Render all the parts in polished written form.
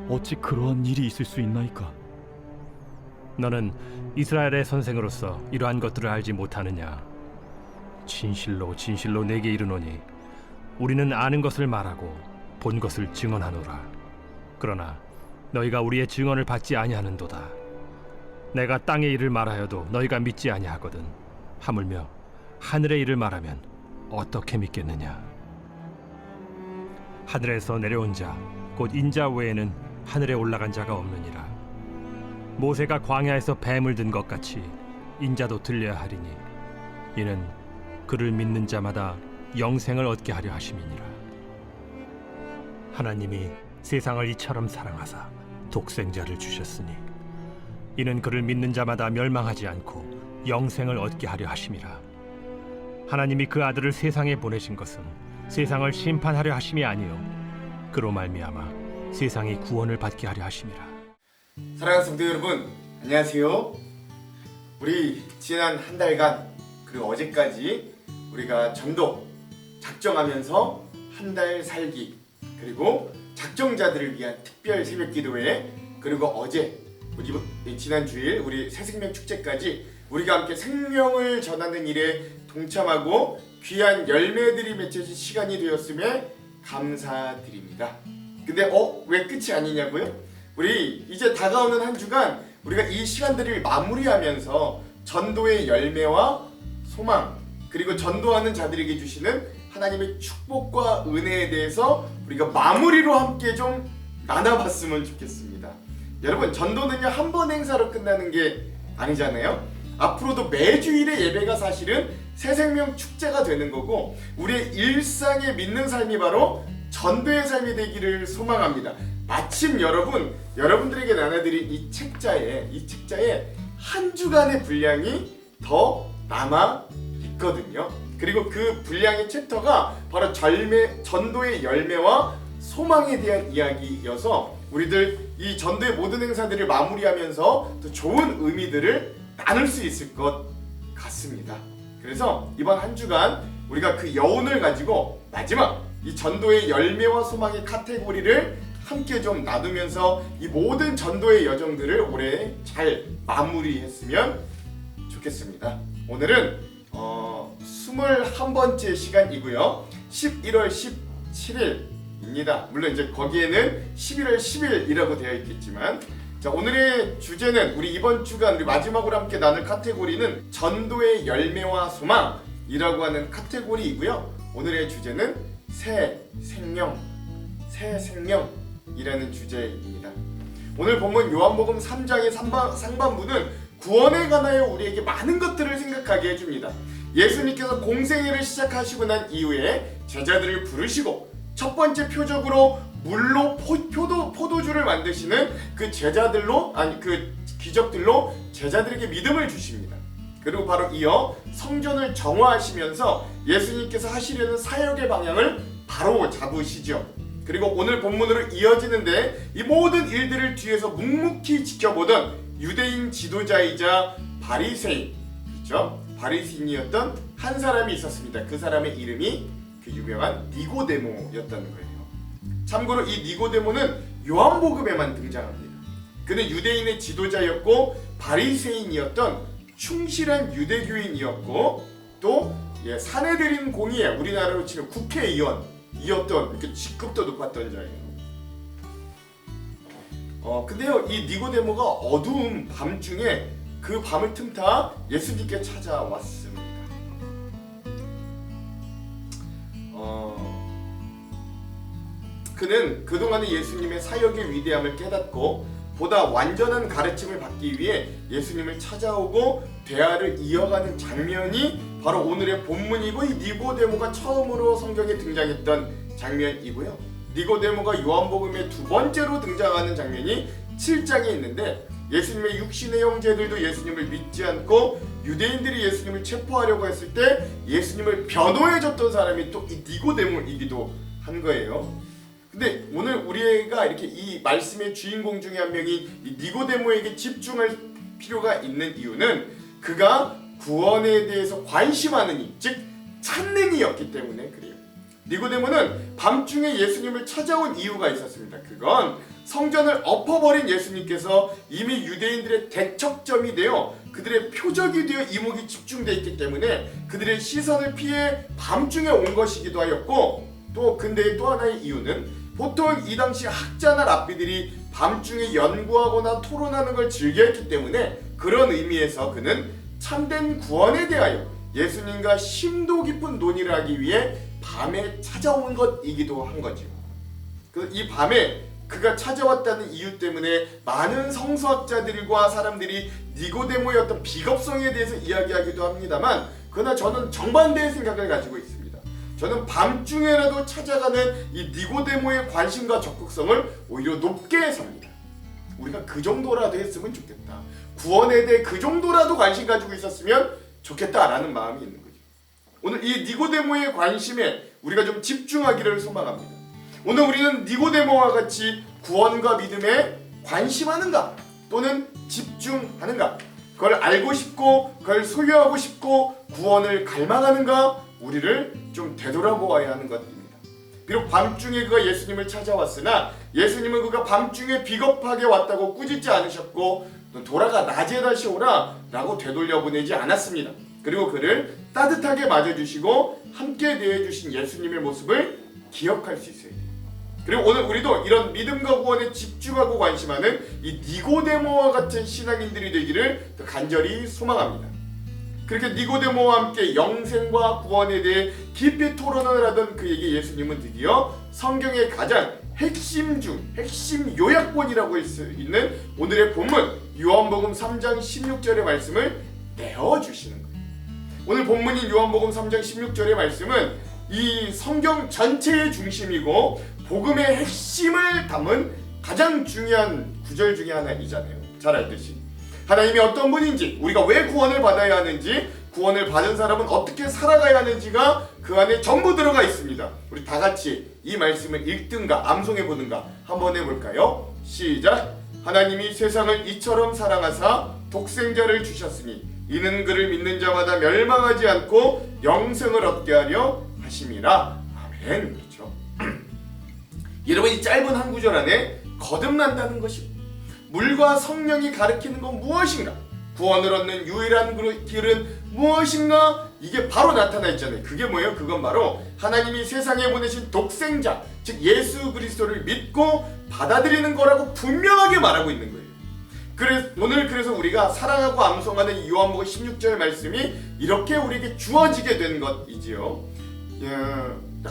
어찌 그러한 일이 있을 수 있나이까? 너는 이스라엘의 선생으로서 이러한 것들을 알지 못하느냐? 진실로 진실로 내게 이르노니 우리는 아는 것을 말하고 본 것을 증언하노라. 그러나 너희가 우리의 증언을 받지 아니하는도다. 내가 땅의 일을 말하여도 너희가 믿지 아니하거든. 하물며 하늘의 일을 말하면 어떻게 믿겠느냐? 하늘에서 내려온 자 곧 인자 외에는 하늘에 올라간 자가 없느니라. 모세가 광야에서 뱀을 든 것 같이 인자도 들려야 하리니 이는 그를 믿는 자마다 영생을 얻게 하려 하심이니라. 하나님이 세상을 이처럼 사랑하사 독생자를 주셨으니 이는 그를 믿는 자마다 멸망하지 않고 영생을 얻게 하려 하심이라. 하나님이 그 아들을 세상에 보내신 것은 세상을 심판하려 하심이 아니요 그로 말미암아 세상이 구원을 받게 하려 하심이라. 사랑하는 성도 여러분, 안녕하세요. 우리 지난 한 달간 그리고 어제까지 우리가 전도 작정하면서 한 달 살기, 그리고 작정자들을 위한 특별 새벽 기도회, 그리고 어제 우리 지난 주일 우리 새생명 축제까지 우리가 함께 생명을 전하는 일에 동참하고 귀한 열매들이 맺혀진 시간이 되었음에 감사드립니다. 근데 왜 끝이 아니냐고요? 우리 이제 다가오는 한 주간 우리가 이 시간들을 마무리하면서 전도의 열매와 소망, 그리고 전도하는 자들에게 주시는 하나님의 축복과 은혜에 대해서 우리가 마무리로 함께 좀 나눠봤으면 좋겠습니다. 여러분, 전도는요 한 번 행사로 끝나는 게 아니잖아요. 앞으로도 매주일의 예배가 사실은 새생명 축제가 되는 거고, 우리의 일상의 믿는 삶이 바로 전도의 삶이 되기를 소망합니다. 마침 여러분들에게 나눠드린 이 책자에 한 주간의 분량이 더 남아 있거든요. 그리고 그 분량의 챕터가 바로 전도의 열매와 소망에 대한 이야기여서 우리들 이 전도의 모든 행사들을 마무리하면서 또 좋은 의미들을 나눌 수 있을 것 같습니다. 그래서 이번 한 주간 우리가 그 여운을 가지고 마지막 이 전도의 열매와 소망의 카테고리를 함께 좀 나누면서 이 모든 전도의 여정들을 올해 잘 마무리했으면 좋겠습니다. 오늘은 21번째 시간이고요. 11월 17일입니다. 물론 이제 거기에는 11월 10일이라고 되어 있겠지만, 자, 오늘의 주제는 우리 이번 주간 우리 마지막으로 함께 나눌 카테고리는 전도의 열매와 소망이라고 하는 카테고리이고요. 오늘의 주제는 새 생명이라는 주제입니다. 오늘 본문 요한복음 3장의 상반부는 구원에 관하여 우리에게 많은 것들을 생각하게 해줍니다. 예수님께서 공생애를 시작하시고 난 이후에 제자들을 부르시고 첫 번째 표적으로 물로 포도주를 만드시는 그 기적들로 제자들에게 믿음을 주십니다. 그리고 바로 이어 성전을 정화하시면서 예수님께서 하시려는 사역의 방향을 바로 잡으시죠. 그리고 오늘 본문으로 이어지는데 이 모든 일들을 뒤에서 묵묵히 지켜보던 유대인 지도자이자 바리새인, 그렇죠? 바리새인이었던 한 사람이 있었습니다. 그 사람의 이름이 그 유명한 니고데모였다는 거예요. 참고로 이 니고데모는 요한복음에만 등장합니다. 그는 유대인의 지도자였고 바리새인이었던 충실한 유대교인이었고 또 사내들인 공의회, 우리나라로 치면 국회의원이었던, 이렇게 직급도 높았던 자예요. 근데요, 이 니고데모가 어두운 밤중에 그 밤을 틈타 예수님께 찾아왔습니다. 그는 그동안의 예수님의 사역의 위대함을 깨닫고 보다 완전한 가르침을 받기 위해 예수님을 찾아오고 대화를 이어가는 장면이 바로 오늘의 본문이고, 이 니고데모가 처음으로 성경에 등장했던 장면이고요. 니고데모가 요한복음의 두 번째로 등장하는 장면이 7장에 있는데, 예수님의 육신의 형제들도 예수님을 믿지 않고 유대인들이 예수님을 체포하려고 했을 때 예수님을 변호해줬던 사람이 또 이 니고데모이기도 한 거예요. 근데 오늘 우리가 이렇게 이 말씀의 주인공 중에 한 명이 이 니고데모에게 집중할 필요가 있는 이유는 그가 구원에 대해서 관심하는 이, 즉 찾는 이였기 때문에 그래요. 니고데모는 밤중에 예수님을 찾아온 이유가 있었습니다. 그건 성전을 엎어버린 예수님께서 이미 유대인들의 대척점이 되어 그들의 표적이 되어 이목이 집중되어 있기 때문에 그들의 시선을 피해 밤중에 온 것이기도 하였고, 또 근데 또 하나의 이유는 보통 이 당시 학자나 랍비들이 밤중에 연구하거나 토론하는 걸 즐겨했기 때문에 그런 의미에서 그는 참된 구원에 대하여 예수님과 심도 깊은 논의를 하기 위해 밤에 찾아온 것이기도 한 거죠. 이 밤에 그가 찾아왔다는 이유 때문에 많은 성서학자들과 사람들이 니고데모의 어떤 비겁성에 대해서 이야기하기도 합니다만, 그러나 저는 정반대의 생각을 가지고 있습니다. 저는 밤중에라도 찾아가는 이 니고데모의 관심과 적극성을 오히려 높게 삽니다. 우리가 그 정도라도 했으면 좋겠다. 구원에 대해 그 정도라도 관심 가지고 있었으면 좋겠다라는 마음이 있는 거죠. 오늘 이 니고데모의 관심에 우리가 좀 집중하기를 소망합니다. 오늘 우리는 니고데모와 같이 구원과 믿음에 관심하는가 또는 집중하는가, 그걸 알고 싶고 그걸 소유하고 싶고 구원을 갈망하는가, 우리를 좀 되돌아보아야 하는 것입니다. 비록 밤중에 그가 예수님을 찾아왔으나 예수님은 그가 밤중에 비겁하게 왔다고 꾸짖지 않으셨고 돌아가 낮에 다시 오라 라고 되돌려보내지 않았습니다. 그리고 그를 따뜻하게 맞아주시고 함께 대해주신 예수님의 모습을 기억할 수 있어야 돼요. 그리고 오늘 우리도 이런 믿음과 구원에 집중하고 관심하는 이 니고데모와 같은 신앙인들이 되기를 간절히 소망합니다. 그렇게 니고데모와 함께 영생과 구원에 대해 깊이 토론을 하던 그에게 예수님은 드디어 성경의 가장 핵심 요약본이라고 할 수 있는 오늘의 본문 요한복음 3장 16절의 말씀을 내어주시는 거예요. 오늘 본문인 요한복음 3장 16절의 말씀은 이 성경 전체의 중심이고 복음의 핵심을 담은 가장 중요한 구절 중에 하나이잖아요. 잘 알듯이 하나님이 어떤 분인지, 우리가 왜 구원을 받아야 하는지, 구원을 받은 사람은 어떻게 살아가야 하는지가 그 안에 전부 들어가 있습니다. 우리 다 같이 이 말씀을 읽든가 암송해보든가 한번 해볼까요? 시작! 하나님이 세상을 이처럼 사랑하사 독생자를 주셨으니 이는 그를 믿는 자마다 멸망하지 않고 영생을 얻게 하려 하심이라. 아멘. 그렇죠. 여러분, 이 짧은 한 구절 안에 거듭난다는 것입니다. 물과 성령이 가리키는 건 무엇인가? 구원을 얻는 유일한 길은 무엇인가? 이게 바로 나타나 있잖아요. 그게 뭐예요? 그건 바로 하나님이 세상에 보내신 독생자, 즉 예수 그리스도를 믿고 받아들이는 거라고 분명하게 말하고 있는 거예요. 그래서 우리가 사랑하고 암송하는 이 요한복음 16절 말씀이 이렇게 우리에게 주어지게 된 것이지요.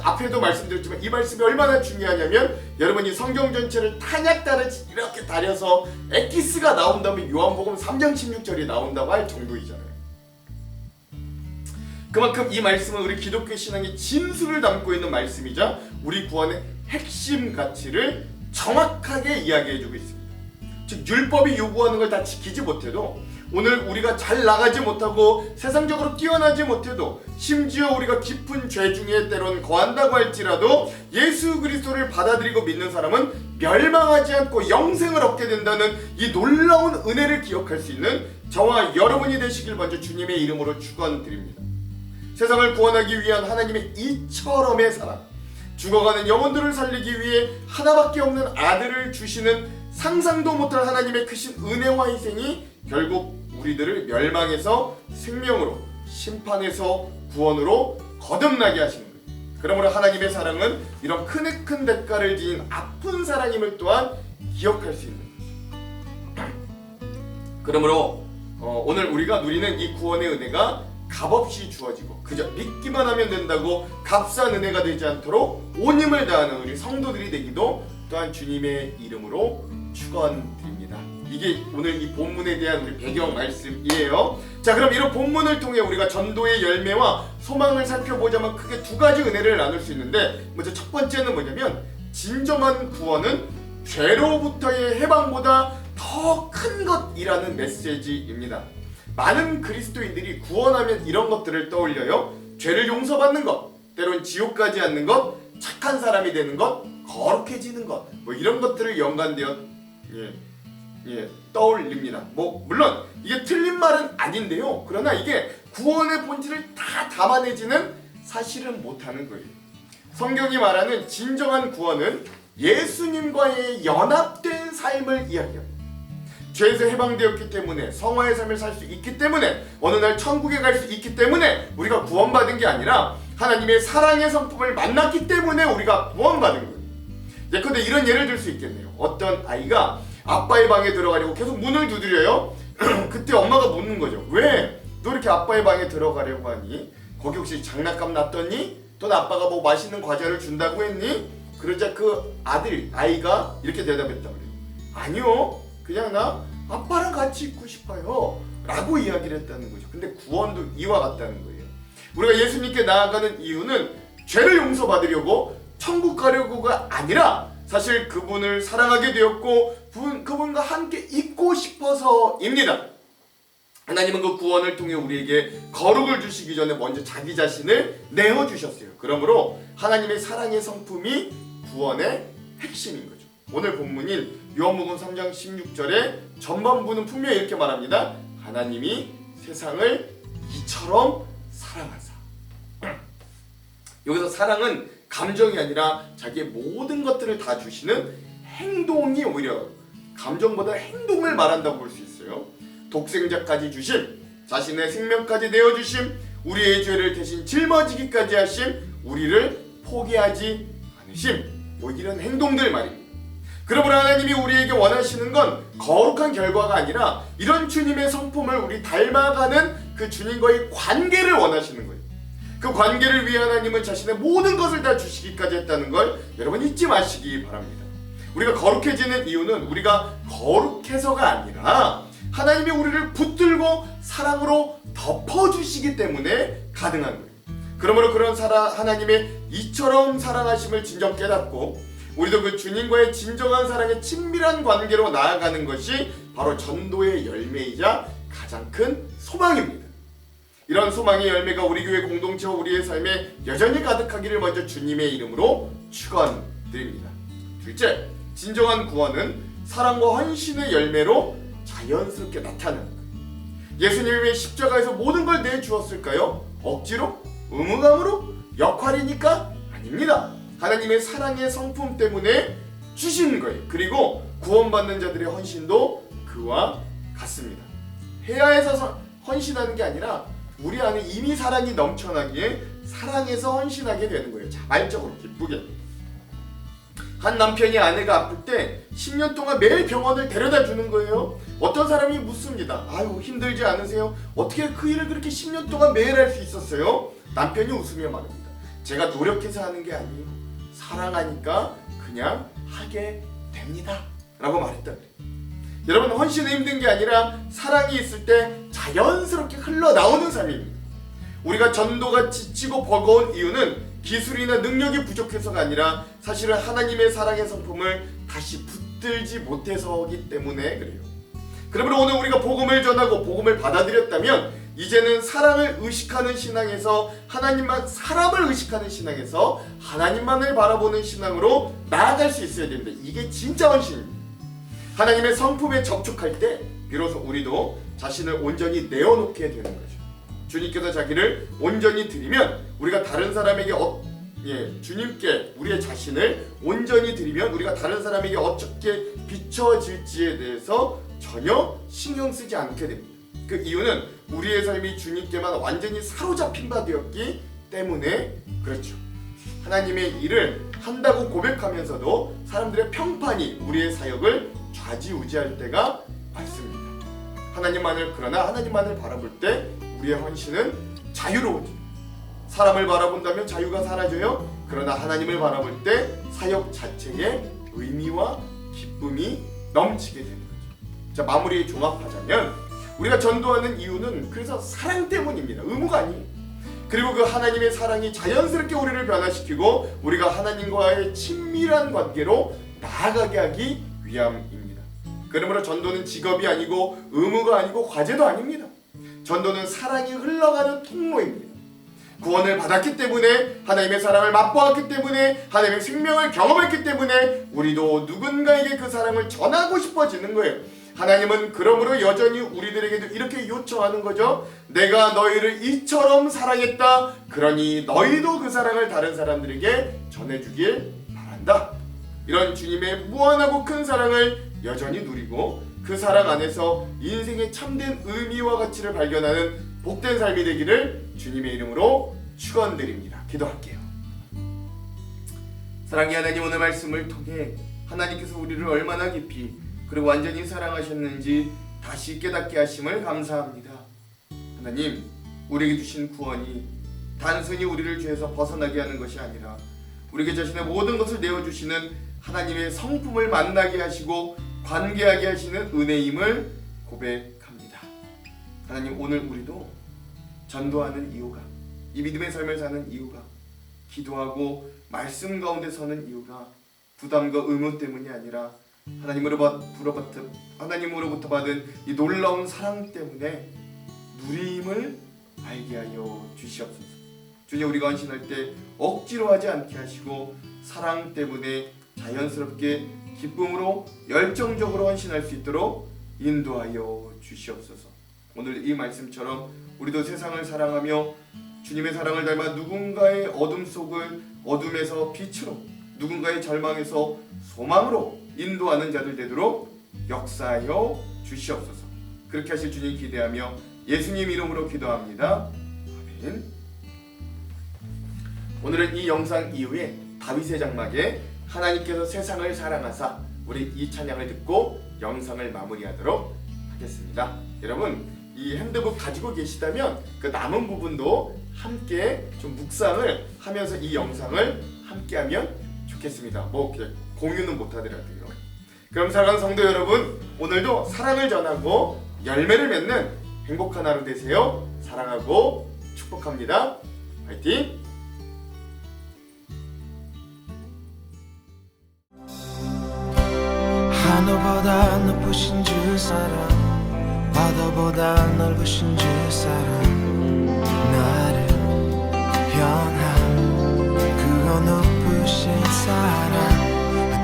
앞에도 말씀드렸지만 이 말씀이 얼마나 중요하냐면, 여러분이 성경 전체를 탄약 다르지 이렇게 다려서 엑기스가 나온다면 요한복음 3장 16절이 나온다고 할 정도이잖아요. 그만큼 이 말씀은 우리 기독교 신앙의 진수를 담고 있는 말씀이자 우리 구원의 핵심 가치를 정확하게 이야기해주고 있습니다. 즉 율법이 요구하는 걸 다 지키지 못해도, 오늘 우리가 잘 나가지 못하고 세상적으로 뛰어나지 못해도, 심지어 우리가 깊은 죄 중에 때론 거한다고 할지라도 예수 그리스도를 받아들이고 믿는 사람은 멸망하지 않고 영생을 얻게 된다는 이 놀라운 은혜를 기억할 수 있는 저와 여러분이 되시길 먼저 주님의 이름으로 축원드립니다. 세상을 구원하기 위한 하나님의 이처럼의 사랑, 죽어가는 영혼들을 살리기 위해 하나밖에 없는 아들을 주시는 상상도 못할 하나님의 크신 은혜와 희생이 결국 우리들을 멸망에서 생명으로, 심판에서 구원으로 거듭나게 하시는 거예요. 그러므로 하나님의 사랑은 이런 큰 대가를 지닌 아픈 사랑임을 또한 기억할 수 있는 거죠. 그러므로 오늘 우리가 누리는 이 구원의 은혜가 값없이 주어지고 그저 믿기만 하면 된다고 값싼 은혜가 되지 않도록 온 힘을 다하는 우리 성도들이 되기도 또한 주님의 이름으로 축원드립니다. 이게 오늘 이 본문에 대한 우리 배경 말씀이에요. 자, 그럼 이런 본문을 통해 우리가 전도의 열매와 소망을 살펴보자면 크게 두 가지 은혜를 나눌 수 있는데, 먼저 첫 번째는 뭐냐면 진정한 구원은 죄로부터의 해방보다 더 큰 것이라는 메시지입니다. 많은 그리스도인들이 구원하면 이런 것들을 떠올려요. 죄를 용서받는 것, 때론 지옥 가지 않는 것, 착한 사람이 되는 것, 거룩해지는 것, 뭐 이런 것들을 연관되어 떠올립니다. 물론 이게 틀린 말은 아닌데요. 그러나 이게 구원의 본질을 다 담아내지는 사실은 못하는 거예요. 성경이 말하는 진정한 구원은 예수님과의 연합된 삶을 이야기합니다. 죄에서 해방되었기 때문에, 성화의 삶을 살 수 있기 때문에, 어느 날 천국에 갈 수 있기 때문에 우리가 구원받은 게 아니라 하나님의 사랑의 성품을 만났기 때문에 우리가 구원받은 거예요. 예컨대 이런 예를 들 수 있겠네요. 어떤 아이가 아빠의 방에 들어가려고 계속 문을 두드려요. 그때 엄마가 묻는 거죠. 왜? 너 이렇게 아빠의 방에 들어가려고 하니? 거기 혹시 장난감 놨더니? 또는 아빠가 뭐 맛있는 과자를 준다고 했니? 그러자 그 아이가 이렇게 대답했단 말이에요. 아니요, 그냥 나 아빠랑 같이 있고 싶어요 라고 이야기를 했다는 거죠. 근데 구원도 이와 같다는 거예요. 우리가 예수님께 나아가는 이유는 죄를 용서받으려고 천국 가려고가 아니라 사실 그분을 사랑하게 되었고 그분과 함께 있고 싶어서입니다. 하나님은 그 구원을 통해 우리에게 거룩을 주시기 전에 먼저 자기 자신을 내어주셨어요. 그러므로 하나님의 사랑의 성품이 구원의 핵심인 거죠. 오늘 본문인 요한복음 3장 16절에 전반부는 분명히 이렇게 말합니다. 하나님이 세상을 이처럼 사랑하사. 여기서 사랑은 감정이 아니라 자기의 모든 것들을 다 주시는 행동이 오히려 감정보다 행동을 말한다고 볼 수 있어요. 독생자까지 주심, 자신의 생명까지 내어주심, 우리의 죄를 대신 짊어지기까지 하심, 우리를 포기하지 않으심, 뭐 이런 행동들 말입니다. 그러므로 하나님이 우리에게 원하시는 건 거룩한 결과가 아니라 이런 주님의 성품을 우리 닮아가는 그 주님과의 관계를 원하시는 거예요. 그 관계를 위해 하나님은 자신의 모든 것을 다 주시기까지 했다는 걸 여러분 잊지 마시기 바랍니다. 우리가 거룩해지는 이유는 우리가 거룩해서가 아니라 하나님이 우리를 붙들고 사랑으로 덮어주시기 때문에 가능한 거예요. 그러므로 그런 하나님의 이처럼 사랑하심을 진정 깨닫고 우리도 그 주님과의 진정한 사랑의 친밀한 관계로 나아가는 것이 바로 전도의 열매이자 가장 큰 소망입니다. 이런 소망의 열매가 우리 교회 공동체와 우리의 삶에 여전히 가득하기를 먼저 주님의 이름으로 축원드립니다. 둘째, 진정한 구원은 사랑과 헌신의 열매로 자연스럽게 나타나는 거예요. 예수님이 십자가에서 모든 걸 내주었을까요? 억지로? 의무감으로? 역할이니까? 아닙니다. 하나님의 사랑의 성품 때문에 주신 거예요. 그리고 구원받는 자들의 헌신도 그와 같습니다. 해야 해서 헌신하는 게 아니라 우리 안에 이미 사랑이 넘쳐나기에 사랑해서 헌신하게 되는 거예요. 자발적으로 기쁘게. 한 남편이 아내가 아플 때 10년 동안 매일 병원을 데려다 주는 거예요. 어떤 사람이 묻습니다. 아유, 힘들지 않으세요? 어떻게 그 일을 그렇게 10년 동안 매일 할 수 있었어요? 남편이 웃으며 말합니다. 제가 노력해서 하는 게 아니에요. 사랑하니까 그냥 하게 됩니다 라고 말했다 그래요. 여러분, 헌신이 힘든 게 아니라 사랑이 있을 때 자연스럽게 흘러나오는 삶입니다. 우리가 전도가 지치고 버거운 이유는 기술이나 능력이 부족해서가 아니라 사실은 하나님의 사랑의 성품을 다시 붙들지 못해서이기 때문에 그래요. 그러므로 오늘 우리가 복음을 전하고 복음을 받아들였다면 이제는 사랑을 의식하는 신앙에서 하나님만, 사람을 의식하는 신앙에서 하나님만을 바라보는 신앙으로 나아갈 수 있어야 됩니다. 이게 진짜 헌신입니다. 하나님의 성품에 접촉할 때 비로소 우리도 자신을 온전히 내어놓게 되는 거죠. 주님께서 자기를 온전히 드리면 우리가 다른 사람에게 주님께 우리의 자신을 온전히 드리면 우리가 다른 사람에게 어떻게 비춰질지에 대해서 전혀 신경 쓰지 않게 됩니다. 그 이유는 우리의 삶이 주님께만 완전히 사로잡힌 바 되었기 때문에 그렇죠. 하나님의 일을 한다고 고백하면서도 사람들의 평판이 우리의 사역을 좌지우지할 때가 많습니다. 그러나 하나님만을 바라볼 때 우리의 헌신은 자유로워져요. 사람을 바라본다면 자유가 사라져요. 그러나 하나님을 바라볼 때 사역 자체에 의미와 기쁨이 넘치게 되는 거죠. 자, 마무리 종합하자면 우리가 전도하는 이유는 그래서 사랑 때문입니다. 의무가 아니에요. 그리고 그 하나님의 사랑이 자연스럽게 우리를 변화시키고 우리가 하나님과의 친밀한 관계로 나아가게 하기 위함입니다. 그러므로 전도는 직업이 아니고 의무가 아니고 과제도 아닙니다. 전도는 사랑이 흘러가는 통로입니다. 구원을 받았기 때문에, 하나님의 사랑을 맛보았기 때문에, 하나님의 생명을 경험했기 때문에 우리도 누군가에게 그 사랑을 전하고 싶어지는 거예요. 하나님은 그러므로 여전히 우리들에게도 이렇게 요청하는 거죠. 내가 너희를 이처럼 사랑했다. 그러니 너희도 그 사랑을 다른 사람들에게 전해주길 바란다. 이런 주님의 무한하고 큰 사랑을 여전히 누리고 그 사랑 안에서 인생의 참된 의미와 가치를 발견하는 복된 삶이 되기를 주님의 이름으로 축원드립니다. 기도할게요. 사랑의 하나님, 오늘 말씀을 통해 하나님께서 우리를 얼마나 깊이 그리고 완전히 사랑하셨는지 다시 깨닫게 하심을 감사합니다. 하나님, 우리에게 주신 구원이 단순히 우리를 죄에서 벗어나게 하는 것이 아니라 우리에게 자신의 모든 것을 내어주시는 하나님의 성품을 만나게 하시고 관계하게 하시는 은혜임을 고백합니다. 하나님, 오늘 우리도 전도하는 이유가, 이 믿음의 삶을 사는 이유가, 기도하고 말씀 가운데 서는 이유가 부담과 의무 때문이 아니라 하나님으로부터 받은 이 놀라운 사랑 때문에 누림을 알게 하여 주시옵소서. 주님, 우리가 헌신할 때 억지로 하지 않게 하시고 사랑 때문에 자연스럽게 기쁨으로 열정적으로 헌신할 수 있도록 인도하여 주시옵소서. 오늘 이 말씀처럼 우리도 세상을 사랑하며 주님의 사랑을 닮아 누군가의 어둠에서 빛으로, 누군가의 절망에서 소망으로 인도하는 자들 되도록 역사하여 주시옵소서. 그렇게 하실 주님 기대하며 예수님 이름으로 기도합니다. 아멘. 오늘은 이 영상 이후에 다윗의 장막에 하나님께서 세상을 사랑하사, 우리 이 찬양을 듣고 영상을 마무리하도록 하겠습니다. 여러분, 이 핸드북 가지고 계시다면 그 남은 부분도 함께 좀 묵상을 하면서 이 영상을 함께하면 좋겠습니다. 뭐 그냥 공유는 못하더라도요. 그럼 사랑하는 성도 여러분, 오늘도 사랑을 전하고 열매를 맺는 행복한 하루 되세요. 사랑하고 축복합니다. 화이팅! 하늘보다 높으신 주 사랑, 바다보다 넓으신 주 사랑, 나를 향한 그거 높으신 사랑,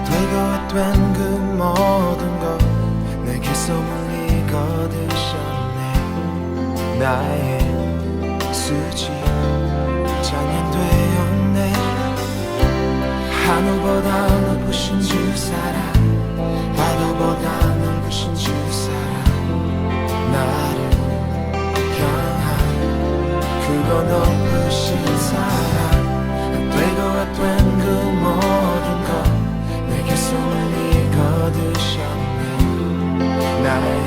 되고 된 그 모든 것 내게서 멀리 거두셨네. 나의 수지 찬양되었네. 하늘보다 높으신 주 사랑, 바다보다 넓으신 주 사랑, 나를 향한 그거 높으신 사랑, 되고 된 그 모든 것 내게서 멀리 거두셨네. 나의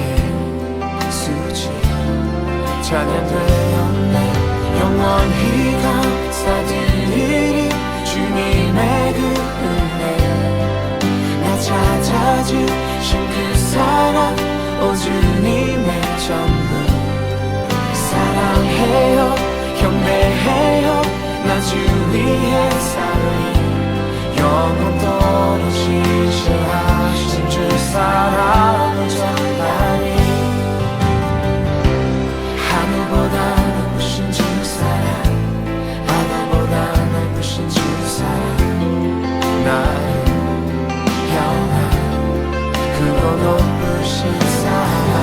수지 찬양되었네. 영원히 감사드리리 주님의 그 은혜, 나 찾아주신 그 사랑, 오 주님의 전부. 사랑해요, 경배해요, 나 주 위에 살리. 영원토록 신실하신 주 사랑을 전하리. 하늘보다 높으신 주 사랑, 바다보다 넓으신 주 사랑, 나를 향한 그거 높으신 사랑,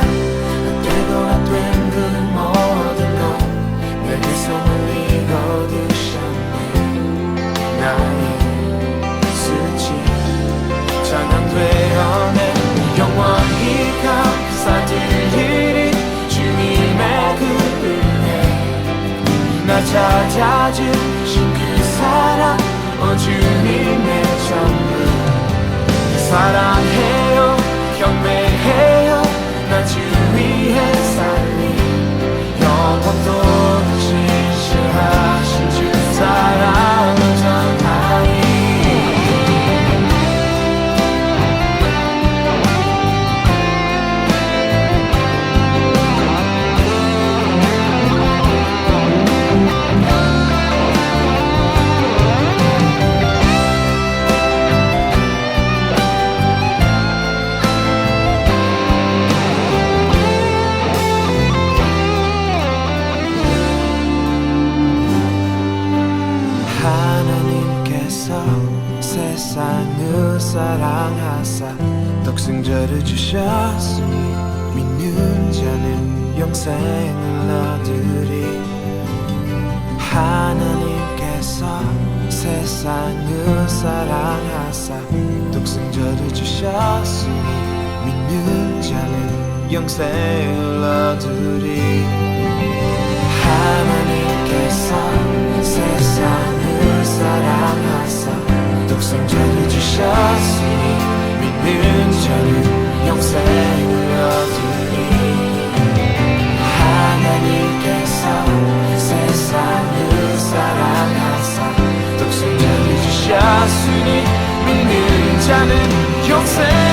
되고 된 그 모든 것 내게서 멀리 거두셨네. 나의 수지 찬양되었네. 영원히 감사드리리 주님의 그 은혜, 나 찾아주신 그 사랑, 오 주님의 전부. 사랑해요, 경배해요, 나 주 위에 살리. 영원토록 신실하신 주 사랑을 전하리. 하나님께 하나님께서 세상을 사랑하사 독생자를 주셨으니 믿는 자는 영생을 얻으리. 하나님께서 세상을 사랑하사 독생자를 주셨으니 믿는 자는 영생을 얻으리. 하나님께서 세상을 사랑하사 독생자를 주셨으니 믿는 자는 영생을 얻으리. 하나님께서 세상을 사랑하사 독생자를 주셨으니 믿는 자는 영생